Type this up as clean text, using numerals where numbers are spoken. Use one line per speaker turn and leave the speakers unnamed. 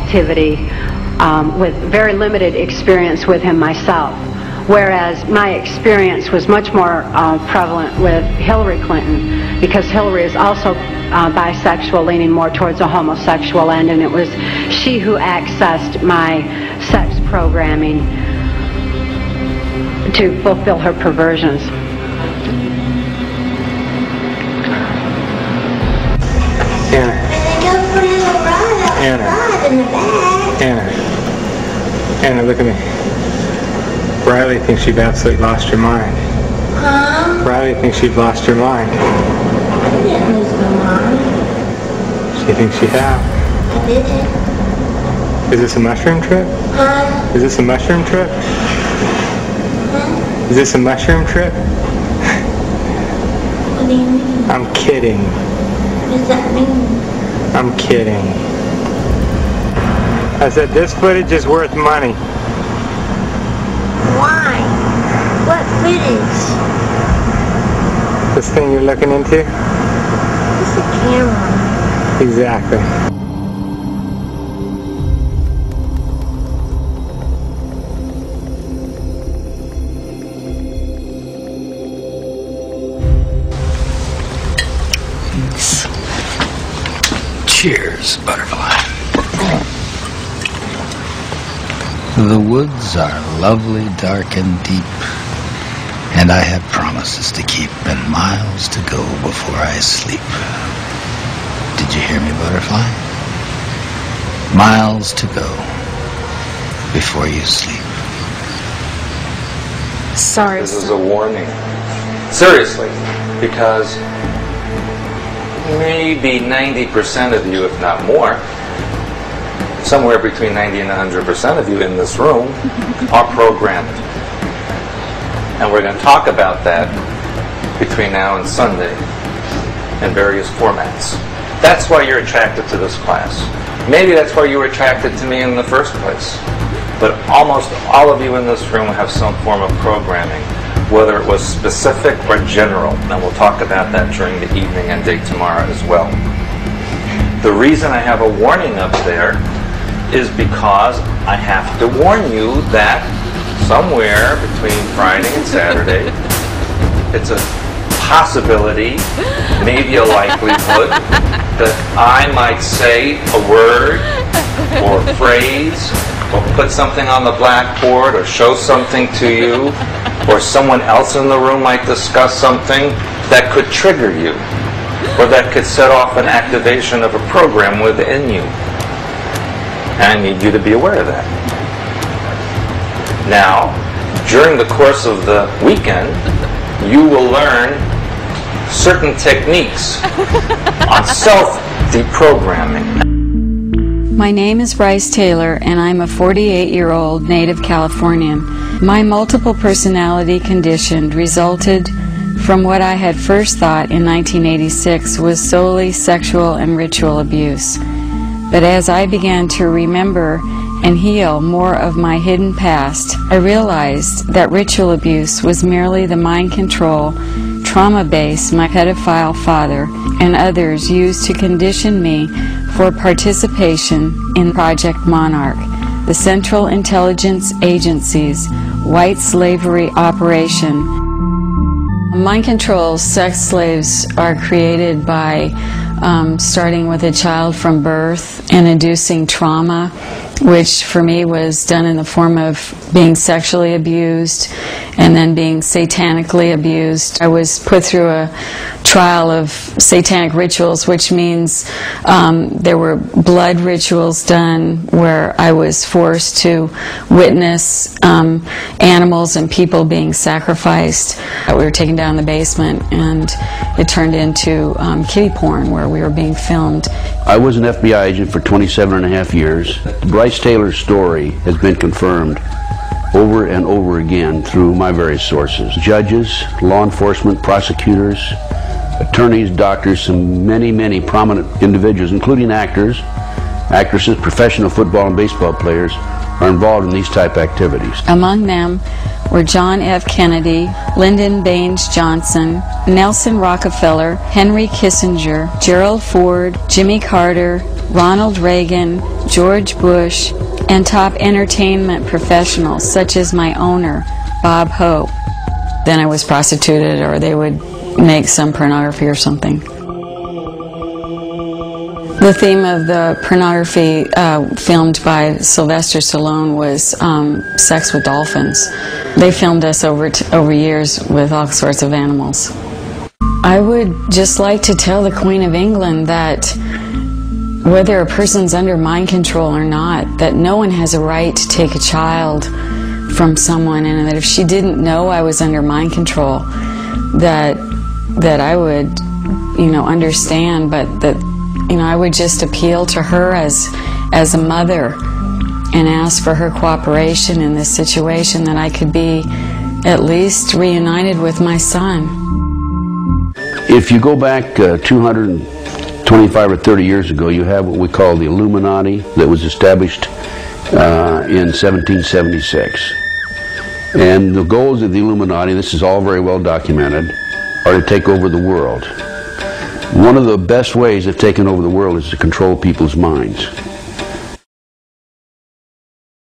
activity with very limited experience with him myself. Whereas my experience was much more prevalent with Hillary Clinton, because Hillary is also bisexual, leaning more towards a homosexual end, and it was she who accessed my sex programming to fulfill her perversions.
Anna, look at me. Riley thinks you've absolutely lost your mind.
Huh?
Riley thinks you've lost your mind.
I didn't lose my mind.
She thinks you have.
I didn't.
Is this a mushroom trip?
Huh?
Is this a mushroom trip?
Huh?
Is this a mushroom trip?
What do you mean?
I'm kidding.
What does that mean?
I'm kidding. I said this footage is worth money.
Why? What footage?
This thing you're looking into?
It's a camera.
Exactly.
Cheers, butterfly. The woods are lovely, dark and deep, and I have promises to keep and miles to go before I sleep. Did you hear me, butterfly? Miles to go before you sleep.
Sorry.
This is a warning. Seriously, because maybe 90% of you, if not more, somewhere between 90 and 100% of you in this room are programmed. And we're going to talk about that between now and Sunday in various formats. That's why you're attracted to this class. Maybe that's why you were attracted to me in the first place. But almost all of you in this room have some form of programming, whether it was specific or general. And we'll talk about that during the evening and day tomorrow as well. The reason I have a warning up there is because I have to warn you that somewhere between Friday and Saturday, it's a possibility, maybe a likelihood, that I might say a word or a phrase or put something on the blackboard or show something to you, or someone else in the room might discuss something that could trigger you or that could set off an activation of a program within you. And I need you to be aware of that. Now, during the course of the weekend, you will learn certain techniques on self-deprogramming.
My name is Bryce Taylor, and I'm a 48-year-old native Californian. My multiple personality condition resulted from what I had first thought in 1986 was solely sexual and ritual abuse. But as I began to remember and heal more of my hidden past, I realized that ritual abuse was merely the mind control, trauma base my pedophile father and others used to condition me for participation in Project Monarch, the Central Intelligence Agency's white slavery operation. Mind control sex slaves are created by starting with a child from birth and inducing trauma, which for me was done in the form of being sexually abused and then being satanically abused. I was put through a trial of satanic rituals, which means there were blood rituals done where I was forced to witness animals and people being sacrificed. We were taken down the basement and it turned into kiddie porn where we were being filmed.
I was an FBI agent for 27.5 years. Bryce Taylor's story has been confirmed over and over again through my various sources. Judges, law enforcement, prosecutors, attorneys, doctors, and many, many prominent individuals, including actors, actresses, professional football and baseball players, are involved in these type activities.
Among them were John F. Kennedy, Lyndon Baines Johnson, Nelson Rockefeller, Henry Kissinger, Gerald Ford, Jimmy Carter, Ronald Reagan, George Bush, and top entertainment professionals such as my owner, Bob Hope. Then I was prostituted, or they would make some pornography or something. The theme of the pornography filmed by Sylvester Stallone was sex with dolphins. They filmed us over years with all sorts of animals. I would just like to tell the Queen of England that whether a person's under mind control or not, that no one has a right to take a child from someone, and that if she didn't know I was under mind control, that I would, understand, but that, I would just appeal to her as a mother and ask for her cooperation in this situation, that I could be at least reunited with my son.
If you go back 225 or 30 years ago, you have what we call the Illuminati that was established in 1776. And the goals of the Illuminati, this is all very well documented, are to take over the world. One of the best ways of taking over the world is to control people's minds.